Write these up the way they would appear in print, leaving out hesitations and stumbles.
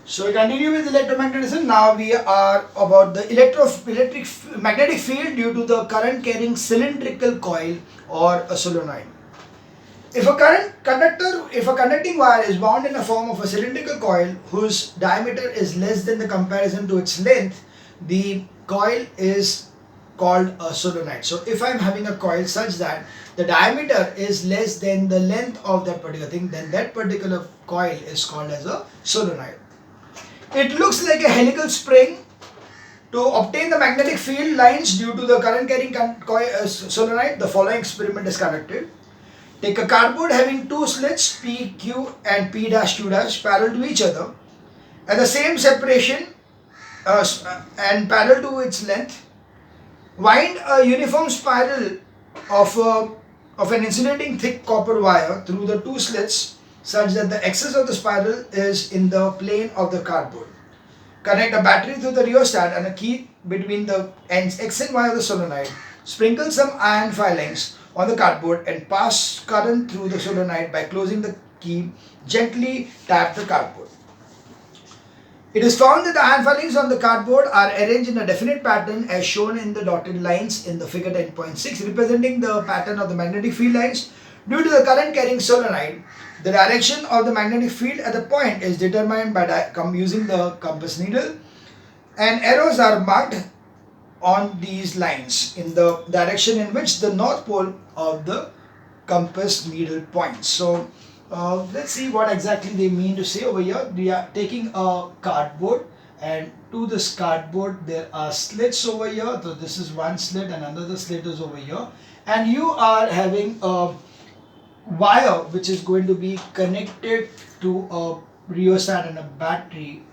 So we continue with electromagnetism. Now we are about the electric magnetic field due to the current carrying cylindrical coil or a solenoid. If a conducting wire is wound in the form of a cylindrical coil whose diameter is less than the comparison to its length, the coil is called a solenoid. So if I'm having a coil such that the diameter is less than the length of that particular thing, then that particular coil is called as a solenoid. It looks like a helical spring. To obtain the magnetic field lines due to the current carrying solenoid, the following experiment is conducted. Take a cardboard having two slits PQ and P dash Q dash parallel to each other at the same separation and parallel to its length. Wind a uniform spiral of an insulating thick copper wire through the two slits such that the axis of the spiral is in the plane of the cardboard. Connect a battery to the rheostat and a key between the ends X and Y of the solenoid. Sprinkle some iron filings on the cardboard and pass current through the solenoid by closing the key. Gently tap the cardboard. It is found that the iron filings on the cardboard are arranged in a definite pattern as shown in the dotted lines in the figure 10.6, representing the pattern of the magnetic field lines. Due to the current carrying solenoid, the direction of the magnetic field at the point is determined by using the compass needle, and arrows are marked on these lines in the direction in which the north pole of the compass needle points. So let's see what exactly they mean to say over here. We are taking a cardboard, and to this cardboard there are slits over here. So this is one slit and another slit is over here, and you are having a wire which is going to be connected to a rheostat and a battery.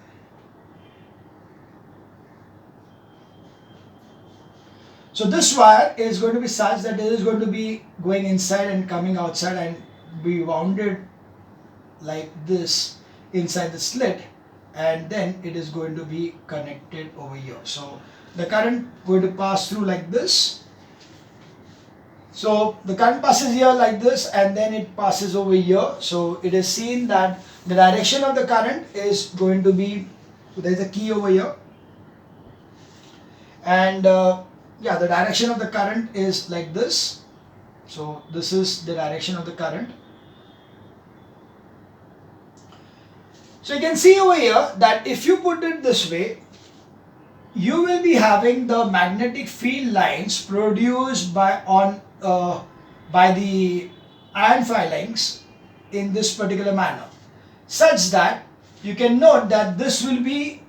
So this wire is going to be such that it is going to be going inside and coming outside and be wounded like this inside the slit, and then it is going to be connected over here. So the current going to pass through like this. So the current passes here like this, and then it passes over here. So it is seen that the direction of the current is going to be, there is a key over here, and yeah, the direction of the current is like this. So this is the direction of the current. So you can see over here that if you put it this way, you will be having the magnetic field lines produced by the iron filings in this particular manner, such that you can note that this will be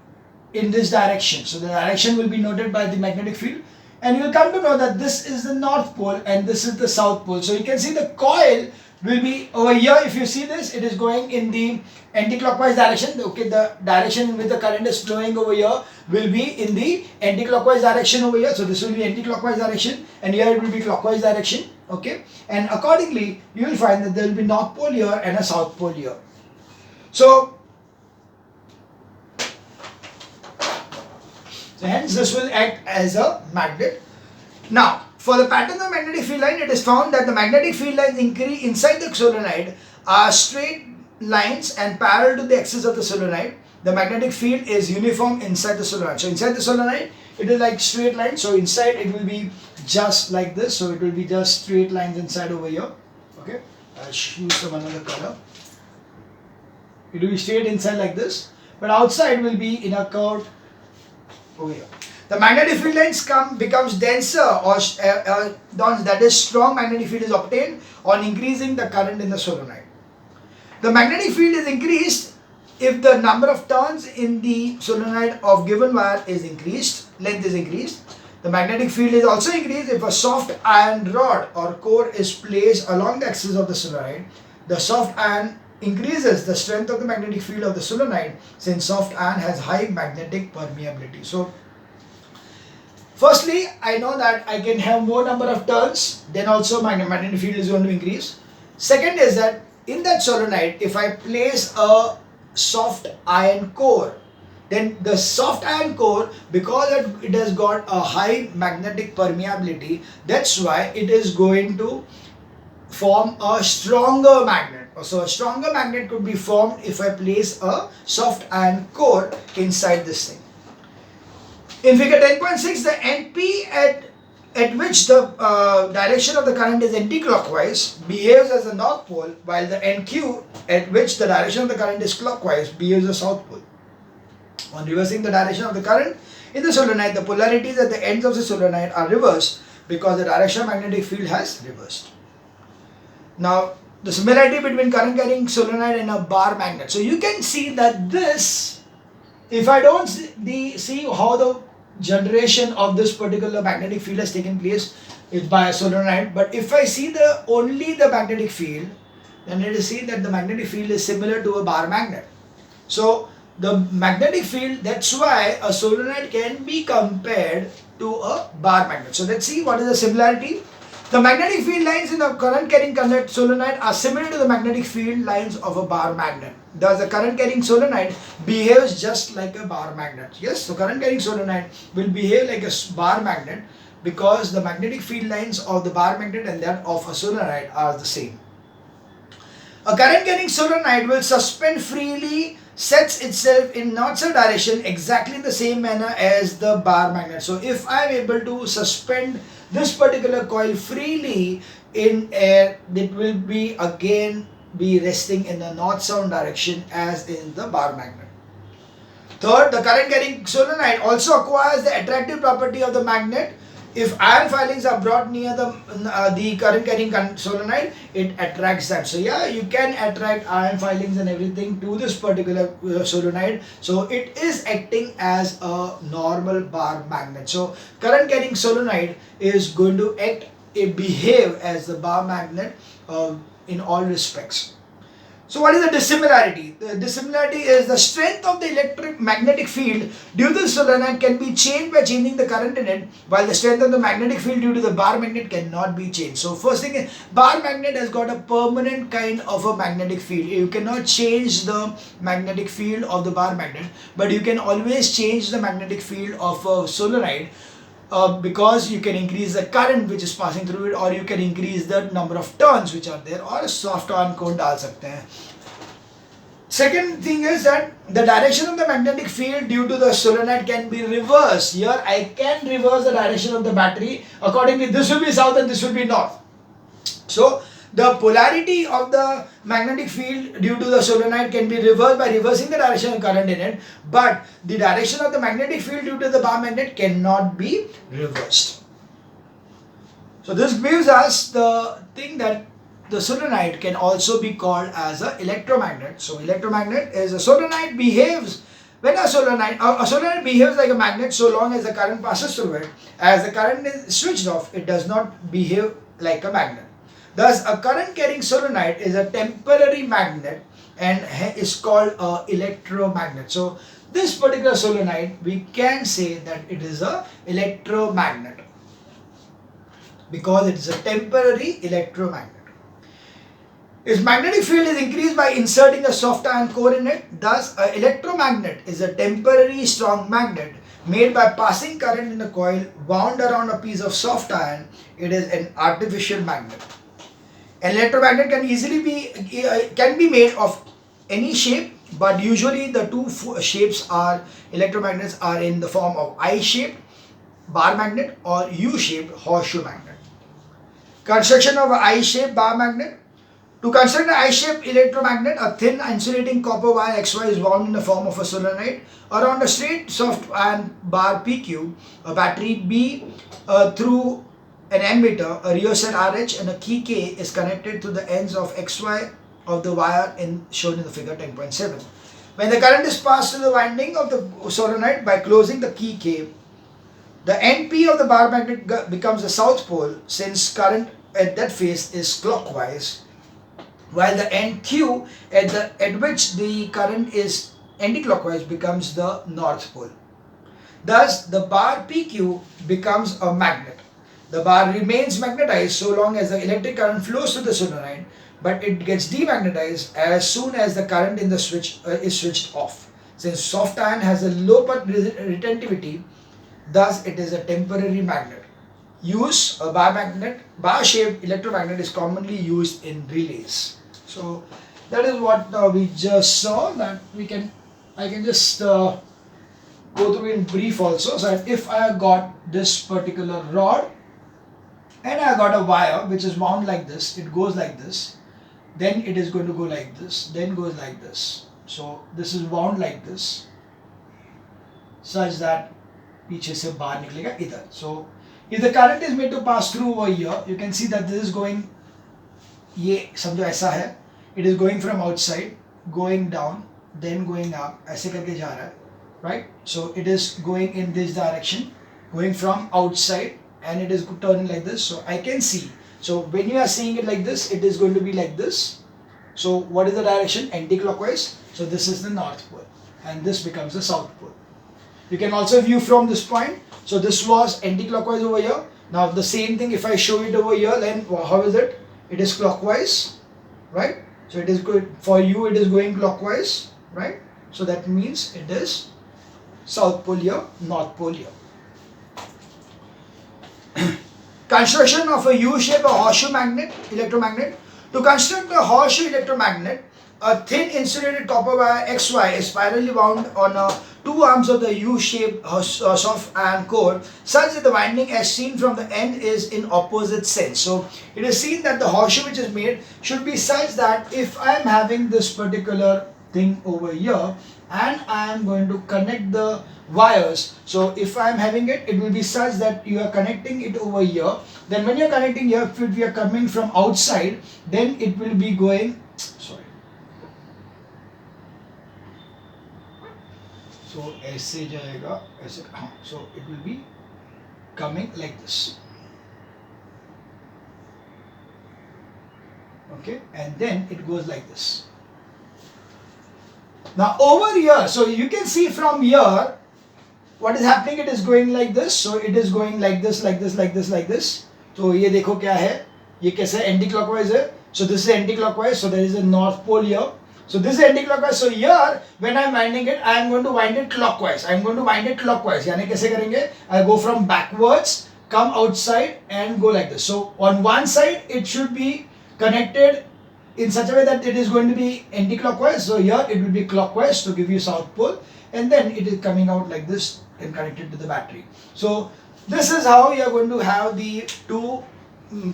in this direction. So the direction will be noted by the magnetic field, and you will come to know that this is the north pole and this is the south pole. So you can see the coil will be over here. If you see this, it is going in the anti-clockwise direction. Okay, the direction in which the current is flowing over here will be in the anti-clockwise direction over here. So this will be anti-clockwise direction, and here it will be clockwise direction. Okay, and accordingly you will find that there will be north pole here and a south pole here. So hence this will act as a magnet. Now, for the pattern of magnetic field line, it is found that the magnetic field lines inside the solenoid are straight lines and parallel to the axis of the solenoid. The magnetic field is uniform inside the solenoid. So inside the solenoid, it is like straight lines. So inside it will be just like this. So it will be just straight lines inside over here. Okay, I'll choose some another color. It will be straight inside like this, but outside will be in a curve over here. The magnetic field lines becomes denser or that is strong magnetic field is obtained on increasing the current in the solenoid. The magnetic field is increased if the number of turns in the solenoid of given wire is increased, length is increased. The magnetic field is also increased if a soft iron rod or core is placed along the axis of the solenoid. The soft iron increases the strength of the magnetic field of the solenoid, since soft iron has high magnetic permeability. So firstly, I know that I can have more number of turns, then also my magnetic field is going to increase. Second is that in that solenoid, if I place a soft iron core, then the soft iron core, because it has got a high magnetic permeability, that's why it is going to form a stronger magnet. So a stronger magnet could be formed if I place a soft iron core inside this thing. In figure 10.6, the NP at which the direction of the current is anti-clockwise behaves as the north pole, while the NQ at which the direction of the current is clockwise behaves as the south pole. On reversing the direction of the current in the solenoid, the polarities at the ends of the solenoid are reversed because the direction of magnetic field has reversed. Now, the similarity between current carrying solenoid and a bar magnet. So you can see that this, if I don't see how the generation of this particular magnetic field has taken place, it's by a solenoid. But if I see only the magnetic field, then let us see that the magnetic field is similar to a bar magnet. So the magnetic field, that's why a solenoid can be compared to a bar magnet. So let's see what is the similarity. The magnetic field lines in a current carrying solenoid are similar to the magnetic field lines of a bar magnet. Thus, the current carrying solenoid behaves just like a bar magnet. Yes, so current carrying solenoid will behave like a bar magnet because the magnetic field lines of the bar magnet and that of a solenoid are the same. A current carrying solenoid will suspend freely, sets itself in north-south direction exactly in the same manner as the bar magnet. So if I am able to suspend this particular coil freely in air, it will be again resting in the north-south direction as in the bar magnet. Third, the current carrying solenoid also acquires the attractive property of the magnet. If iron filings are brought near the current carrying solenoid, it attracts them. So yeah, you can attract iron filings and everything to this particular solenoid. So it is acting as a normal bar magnet. So current carrying solenoid is going to behave as the bar magnet in all respects. So what is the dissimilarity? The dissimilarity is the strength of the electromagnetic field due to the solenoid can be changed by changing the current in it, while the strength of the magnetic field due to the bar magnet cannot be changed. So first thing is, bar magnet has got a permanent kind of a magnetic field. You cannot change the magnetic field of the bar magnet, but you can always change the magnetic field of a solenoid. Because you can increase the current which is passing through it, or you can increase the number of turns which are there, or a soft iron core डाल सकते हैं. Second thing is that the direction of the magnetic field due to the solenoid can be reversed. Here I can reverse the direction of the battery. Accordingly, this will be south and this will be north. So the polarity of the magnetic field due to the solenoid can be reversed by reversing the direction of current in it, but the direction of the magnetic field due to the bar magnet cannot be reversed. So this gives us the thing that the solenoid can also be called as an electromagnet. So electromagnet is a solenoid behaves when a solenoid behaves like a magnet so long as the current passes through it. As the current is switched off, it does not behave like a magnet. Thus, a current carrying solenoid is a temporary magnet and is called an electromagnet. So, this particular solenoid, we can say that it is an electromagnet because it is a temporary electromagnet. Its magnetic field is increased by inserting a soft iron core in it. Thus, an electromagnet is a temporary strong magnet made by passing current in a coil wound around a piece of soft iron. It is an artificial magnet. An electromagnet can be made of any shape, but usually the two shapes are electromagnets are in the form of I-shaped bar magnet or U-shaped horseshoe magnet. Construction of an I-shaped bar magnet. To construct an I-shaped electromagnet, a thin insulating copper wire XY is wound in the form of a solenoid around a straight soft iron bar PQ, a battery B through an ammeter, a rheostat RH and a key K is connected to the ends of XY of the wire shown in the figure 10.7. When the current is passed through the winding of the solenoid by closing the key K, the NP of the bar magnet becomes the south pole since current at that face is clockwise, while the NQ at which the current is anti-clockwise becomes the north pole. Thus, the bar PQ becomes a magnet. The bar remains magnetized so long as the electric current flows through the solenoid, but it gets demagnetized as soon as the current in the switch is switched off. Since soft iron has a low path retentivity, thus it is a temporary magnet. Use a bar-shaped electromagnet is commonly used in relays. So that is what we just saw. That I can just go through in brief also. So that if I got this particular rod and I got a wire which is wound like this, it goes like this, then it is going to go like this, then goes like this. So this is wound like this, such that पीछे से बाहर निकलेगा इधर. So if the current is made to pass through over here, you can see that this is going, ये समझो ऐसा है, it is going from outside, going down, then going up, ऐसे करके जा रहा है, right? So it is going in this direction, going from outside, and it is turning like this. So I can see. So when you are seeing it like this, it is going to be like this. So what is the direction? Anti-clockwise. So this is the north pole, and this becomes the south pole. You can also view from this point. So this was anti-clockwise over here. Now the same thing, if I show it over here, then how is it? It is clockwise, right? So it is good for you. It is going clockwise, right? So that means it is south pole here, north pole here. Construction of a U-shaped or horseshoe magnet, electromagnet. To construct a horseshoe electromagnet, a thin insulated copper wire XY is spirally wound on two arms of the U-shaped soft iron core, such that the winding as seen from the end is in opposite sense. So it is seen that the horseshoe which is made should be such that if I am having this particular thing over here and I am going to connect the wires, so if I am having it, it will be such that you are connecting it over here. Then when you are connecting here, if we are coming from outside, then it will be going, sorry. So ऐसे जाएगा, ऐसे, हाँ, so it will be coming like this. Okay, and then it goes like this. Now over here, so you can see from here, what is happening? It is going like this. So it is going like this, like this, like this, like this. तो ये देखो क्या है? ये कैसा है? Anti-clockwise है. So this is anti-clockwise. So there is a north pole here. So this is anti-clockwise. So here, when I am winding it, I am going to wind it clockwise. I am going to wind it clockwise. यानी कैसे करेंगे? I go from backwards, come outside, and go like this. So on one side, it should be connected in such a way that it is going to be anti-clockwise. So here it will be clockwise to give you south pole, and then it is coming out like this and connected to the battery. So this is how you are going to have the two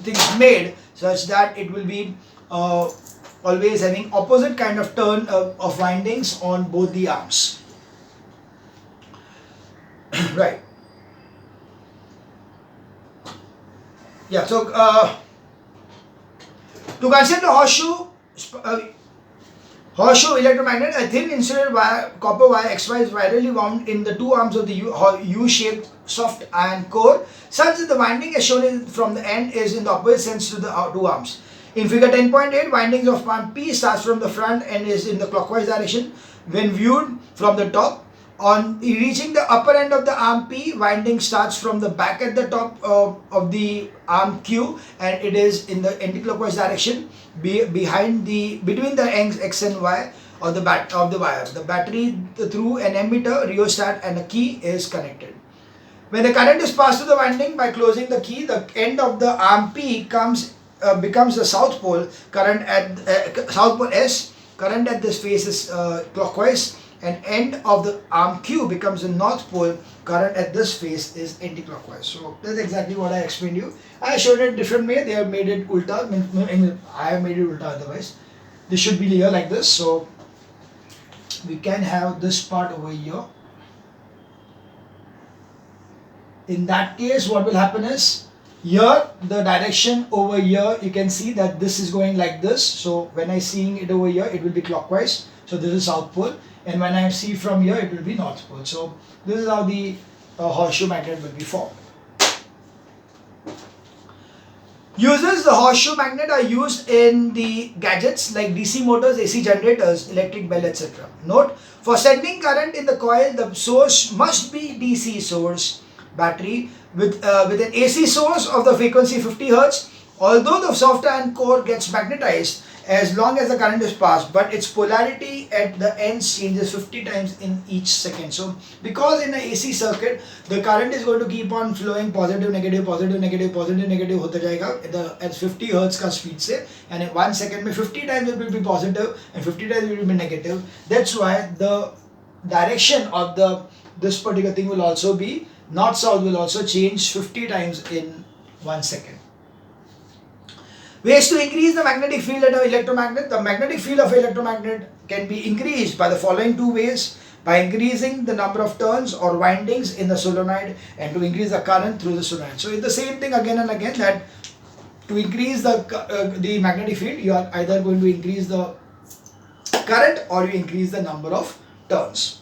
things made such that it will be always having opposite kind of turn of windings on both the arms. Right. Yeah, so to construct a horseshoe electromagnet, a thin insulated wire, copper wire XY is virally wound in the two arms of the U-shaped soft iron core, such that the winding as shown from the end is in the opposite sense to the two arms. In figure 10.8, windings of arm P starts from the front and is in the clockwise direction when viewed from the top. On reaching the upper end of the arm P, winding starts from the back at the top of the arm Q, and it is in the anti-clockwise direction between the ends X and Y of the wire. The battery through an ammeter, rheostat, and a key is connected. When the current is passed to the winding by closing the key, the end of the arm P becomes the south pole current at south pole S. Current at this face is clockwise, and end of the arm Q becomes the north pole. Current at this face is anti-clockwise. So that's exactly what I explained to you. I showed it different way. They have made it ulta. I have made it ulta otherwise. This should be here like this. So we can have this part over here. In that case, what will happen is, here the direction over here, you can see that this is going like this. So when I seeing it over here, it will be clockwise. So this is south pole, and when I see from here, it will be north pole. So this is how the horseshoe magnet will be formed. Uses: the horseshoe magnet are used in the gadgets like DC motors, AC generators, electric bell, etc. Note: for sending current in the coil, the source must be DC source battery with an AC source of the frequency 50 Hz. Although the soft iron core gets magnetized as long as the current is passed, but its polarity at the ends changes 50 times in each second. So because in an AC circuit the current is going to keep on flowing positive negative positive negative positive negative होता जाएगा at 50 hertz का speed से, and in 1 second में 50 times it will be positive and 50 times it will be negative. That's why the direction of this particular thing will also be north south, will also change 50 times in 1 second. Ways to increase the magnetic field of an electromagnet. The magnetic field of an electromagnet can be increased by the following two ways: by increasing the number of turns or windings in the solenoid, and to increase the current through the solenoid. So it's the same thing again and again, that to increase the magnetic field, you are either going to increase the current or you increase the number of turns.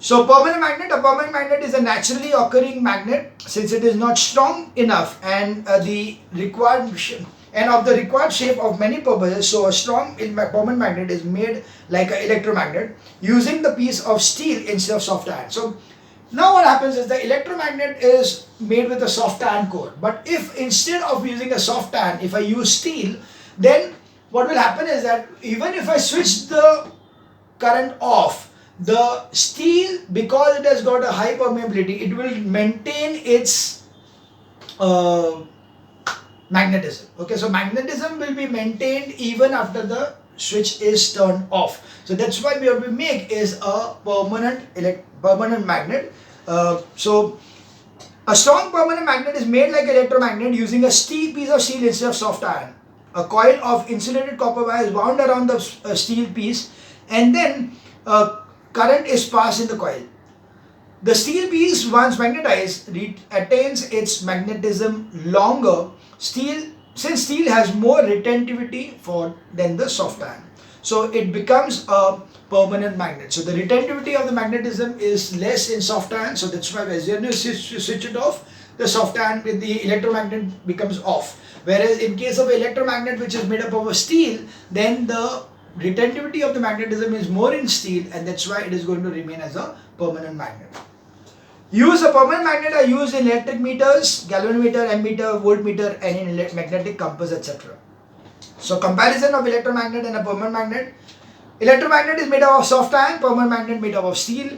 So permanent magnet, a permanent magnet is a naturally occurring magnet since it is not strong enough and of the required shape of many purposes. So a strong permanent magnet is made like an electromagnet using the piece of steel instead of soft iron. So now what happens is the electromagnet is made with a soft iron core, but if instead of using a soft iron, if I use steel, then what will happen is that even if I switch the current off, the steel, because it has got a high permeability, it will maintain its magnetism. Okay, so magnetism will be maintained even after the switch is turned off. So that's why what we make is a permanent magnet. So a strong permanent magnet is made like electromagnet using a piece of steel instead of soft iron. A coil of insulated copper wire is wound around the steel piece, and then current is passed in the coil. The steel piece, once magnetized, attains its magnetism longer. Since steel has more retentivity than the soft iron, so it becomes a permanent magnet. So the retentivity of the magnetism is less in soft iron. So that's why as you switch it off, the soft iron with the electromagnet becomes off. Whereas in case of electromagnet which is made up of a steel, then the retentivity of the magnetism is more in steel, and that's why it is going to remain as a permanent magnet. Use of permanent magnet are used in electric meters, galvanometer, ammeter, voltmeter, and in magnetic compass, etc. So comparison of electromagnet and a permanent magnet. Electromagnet is made up of soft iron, permanent magnet made up of steel.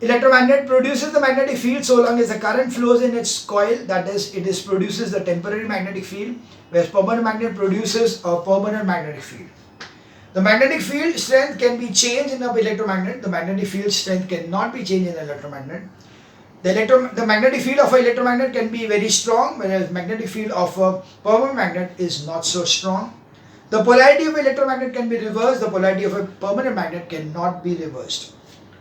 Electromagnet produces the magnetic field so long as the current flows in its coil, that is, it produces the temporary magnetic field, whereas permanent magnet produces a permanent magnetic field. The magnetic field strength can be changed in an electromagnet. The magnetic field strength cannot be changed in an electromagnet. The magnetic field of an electromagnet can be very strong, whereas magnetic field of a permanent magnet is not so strong. The polarity of an electromagnet can be reversed. The polarity of a permanent magnet cannot be reversed.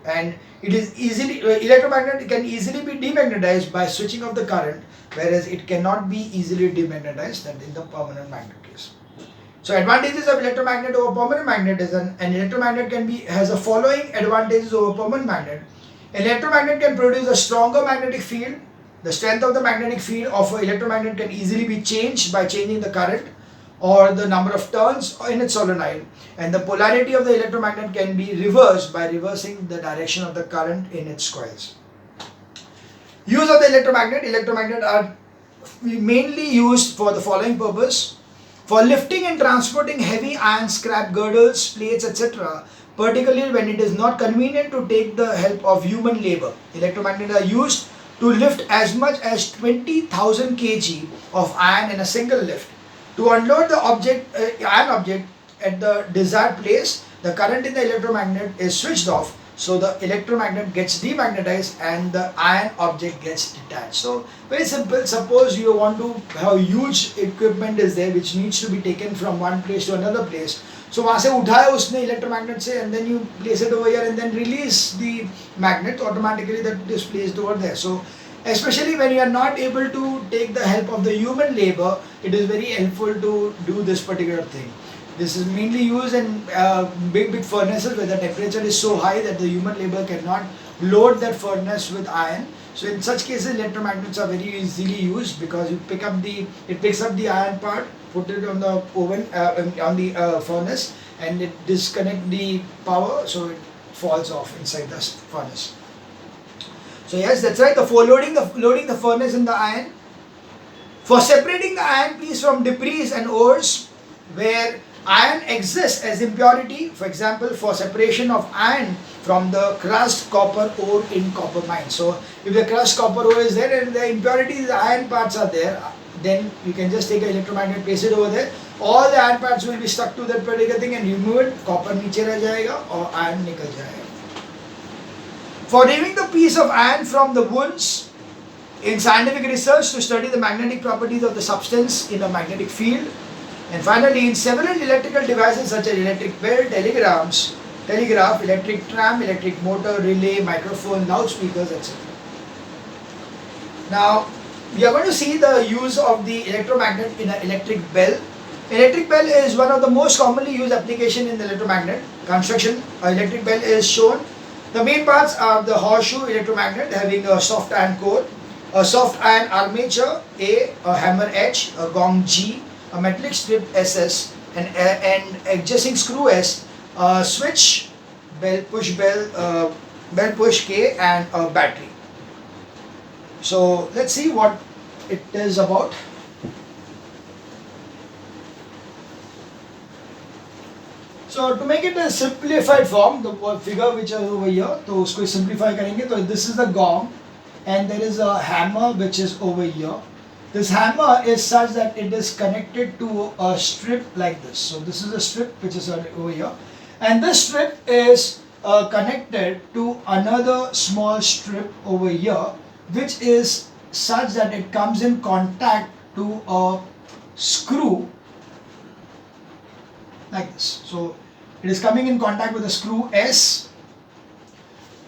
And it is electromagnet can easily be demagnetized by switching off the current, whereas it cannot be easily demagnetized than in the permanent magnet case. So advantages of electromagnet over permanent magnet is an electromagnet has the following advantages over permanent magnet. Electromagnet can produce a stronger magnetic field. The strength of the magnetic field of an electromagnet can easily be changed by changing the current or the number of turns in its solenoid, and the polarity of the electromagnet can be reversed by reversing the direction of the current in its coils. Use of the electromagnet. Electromagnet are mainly used for the following purpose: for lifting and transporting heavy iron scrap girdles, plates, etc., particularly when it is not convenient to take the help of human labor. Electromagnets are used to lift as much as 20,000 kg of iron in a single lift. To unload the iron object at the desired place, the current in the electromagnet is switched off, so the electromagnet gets demagnetized and the iron object gets detached. So very simple. Suppose you want to have huge equipment is there which needs to be taken from one place to another place. So वहाँ से उठाया उसने electromagnet से, and then you place it over here and then release the magnet, automatically that is placed over there. So especially when you are not able to take the help of the human labor, it is very helpful to do this particular thing. This is mainly used in big furnaces where the temperature is so high that the human labor cannot load that furnace with iron. So in such cases, electromagnets are very easily used because it picks up the iron part, put it on the oven, on the furnace, and it disconnects the power, so it falls off inside the furnace. So yes, that's right. Loading the furnace in the iron. For separating the iron piece from debris and ores, where iron exists as impurity, for example, for separation of iron from the crushed copper ore in copper mine. So if the crushed copper ore is there and the impurities, the iron parts are there, then you can just take an electromagnet, place it over there. All the iron parts will be stuck to that particular thing and remove it. Copper नीचे रह जाएगा और iron निकल जाएगा. For removing the piece of iron from the wounds in scientific research to study the magnetic properties of the substance in a magnetic field. And finally, in several electrical devices such as electric bell, telegraph, electric tram, electric motor, relay, microphone, loudspeakers, etc. Now, we are going to see the use of the electromagnet in an electric bell. Electric bell is one of the most commonly used application in the electromagnet construction. An electric bell is shown. The main parts are the horseshoe electromagnet having a soft iron core, a soft iron armature A, a hammer H, a gong G, a metallic strip SS, and adjacent screw S, a switch, bell push K, and a battery. So let's see what it is about. So to make it a simplified form, the figure which is over here, तो उसको simplify करेंगे. तो this is the gong, and there is a hammer which is over here. This hammer is such that it is connected to a strip like this. So this is a strip which is over here, and this strip is connected to another small strip over here, which is such that it comes in contact to a screw like this. So it is coming in contact with a screw S,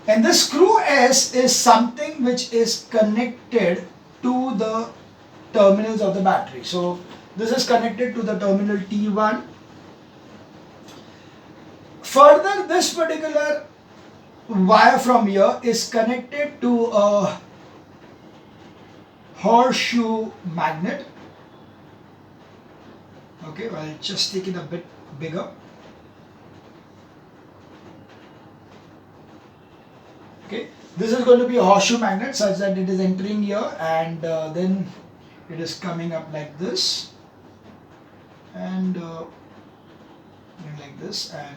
and this screw S is something which is connected to the terminals of the battery. So this is connected to the terminal T1. Further, this particular wire from here is connected to a horseshoe magnet. Okay, well, I'll just take it a bit bigger. Okay, this is going to be a horseshoe magnet such that it is entering here, and then it is coming up like this, and like this, and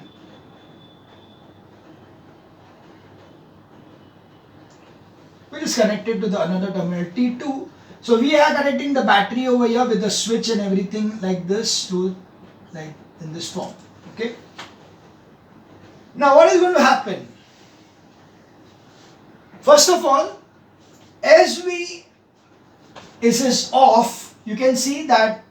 which is connected to the another terminal T2. So we are connecting the battery over here with the switch and everything like this to like in this form. Okay. Now what is going to happen? First of all, as this is off, you can see that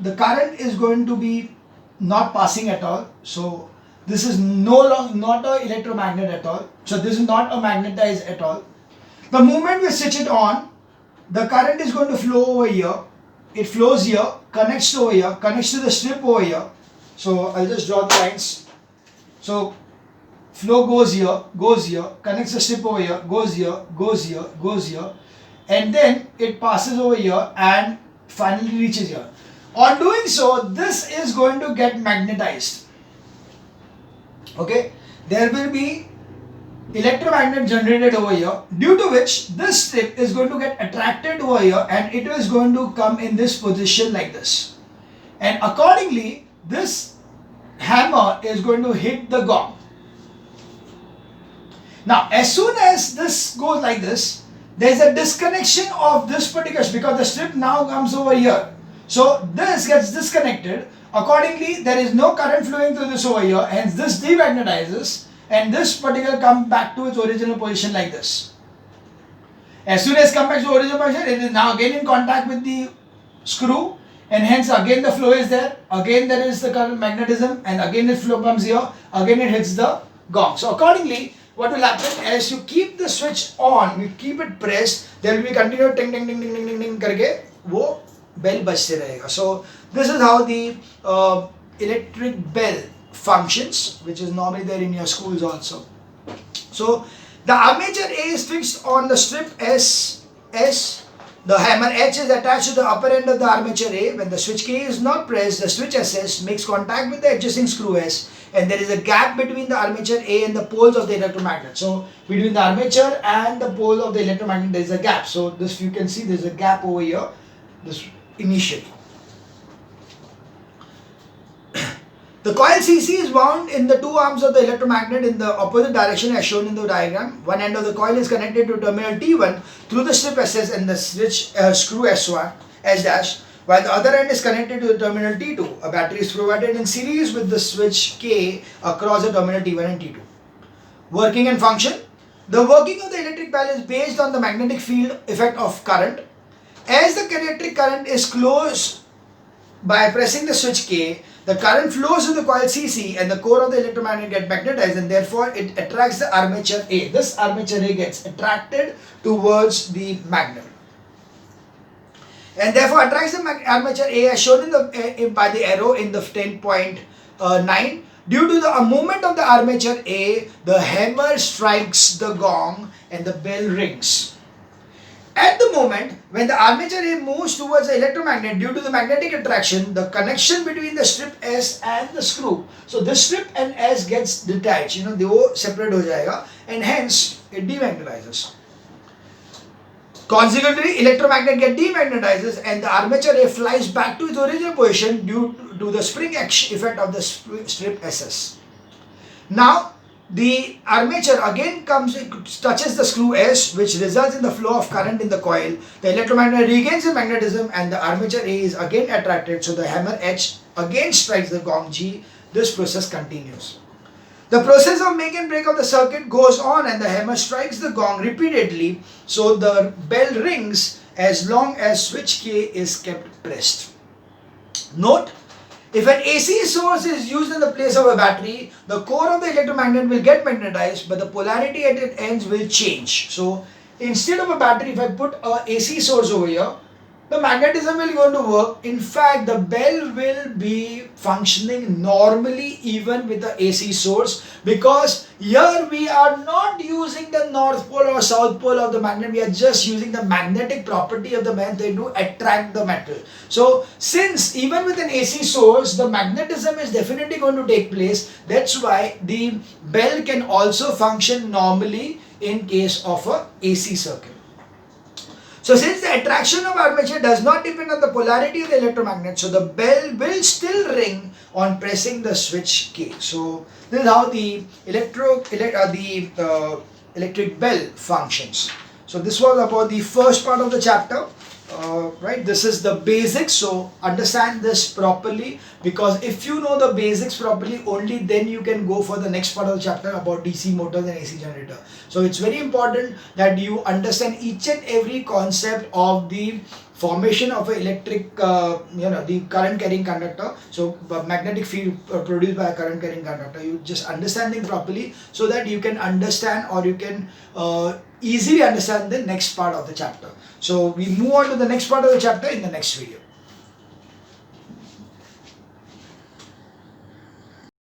the current is going to be not passing at all. So this is not an electromagnet at all. So this is not a magnetized at all. The moment we switch it on, the current is going to flow over here. It flows here, connects to over here, connects to the strip over here. So I'll just draw the lines. So flow goes here, connects the strip over here, goes here, goes here, goes here, and then it passes over here and finally reaches here. On doing so, this is going to get magnetized. Okay, there will be electromagnet generated over here, due to which this strip is going to get attracted over here and it is going to come in this position like this. And accordingly, this hammer is going to hit the gong. Now, as soon as this goes like this, there is a disconnection of this particular, because the strip now comes over here. So this gets disconnected. Accordingly, there is no current flowing through this over here, hence this demagnetizes, and this particular comes back to its original position like this. As soon as it comes back to original position, it is now again in contact with the screw, and hence again the flow is there. Again there is the current magnetism, and again the flow comes here. Again it hits the gong. So accordingly, what will happen as you keep the switch on, you keep it pressed, there will be continued ting ting ting ting ting ting ting करके वो bell बजते रहेगा. So this is how the electric bell functions, which is normally there in your schools also. So the armature A is fixed on the strip S. The hammer H is attached to the upper end of the armature A. When the switch K is not pressed, the switch SS makes contact with the adjacent screw S, and there is a gap between the armature A and the poles of the electromagnet. So between the armature and the pole of the electromagnet, there is a gap. So this, you can see there is a gap over here, this initially. The coil CC is wound in the two arms of the electromagnet in the opposite direction as shown in the diagram. One end of the coil is connected to terminal T1 through the strip SS and the switch screw S1, S dash, while the other end is connected to the terminal T2. A battery is provided in series with the switch K across the terminal T1 and T2. Working and function. The working of the electric bell is based on the magnetic field effect of current. As the electric current is closed by pressing the switch K, the current flows to the coil CC and the core of the electromagnet gets magnetized, and therefore it attracts the armature A. This armature A gets attracted towards the magnet and therefore attracts the armature A as shown in the by the arrow in the 10.9. Due to the movement of the armature A, the hammer strikes the gong and the bell rings. At the moment when the armature A moves towards the electromagnet due to the magnetic attraction, the connection between the strip S and the screw, so this strip and S gets detached, they wo separate ho jayega, and hence it demagnetizes. Consequently, electromagnet get demagnetizes and the armature A flies back to its original position due to the spring action effect of the strip SS. Now the armature again touches the screw S, which results in the flow of current in the coil. The electromagnet regains the magnetism and the armature A is again attracted, so the hammer H again strikes the gong G. This process continues. The process of make and break of the circuit goes on and the hammer strikes the gong repeatedly, so the bell rings as long as switch K is kept pressed. Note, if an AC source is used in the place of a battery, the core of the electromagnet will get magnetized, but the polarity at its ends will change. So instead of a battery, if I put a AC source over here, the magnetism will going to work. In fact, the bell will be functioning normally even with the AC source, because here we are not using the north pole or south pole of the magnet. We are just using the magnetic property of the magnet to attract the metal. So since even with an AC source, the magnetism is definitely going to take place, that's why the bell can also function normally in case of a AC circuit. So since the attraction of armature does not depend on the polarity of the electromagnet, so the bell will still ring on pressing the switch K. So this is how the electric bell functions. So this was about the first part of the chapter. Right, this is the basics, so understand this properly, because if you know the basics properly, only then you can go for the next part of the chapter about DC motors and AC generator. So it's very important that you understand each and every concept of the formation of an electric, the current carrying conductor. So magnetic field produced by a current carrying conductor. You just understanding properly so that you can understand, or you can easily understand the next part of the chapter. So we move on to the next part of the chapter in the next video.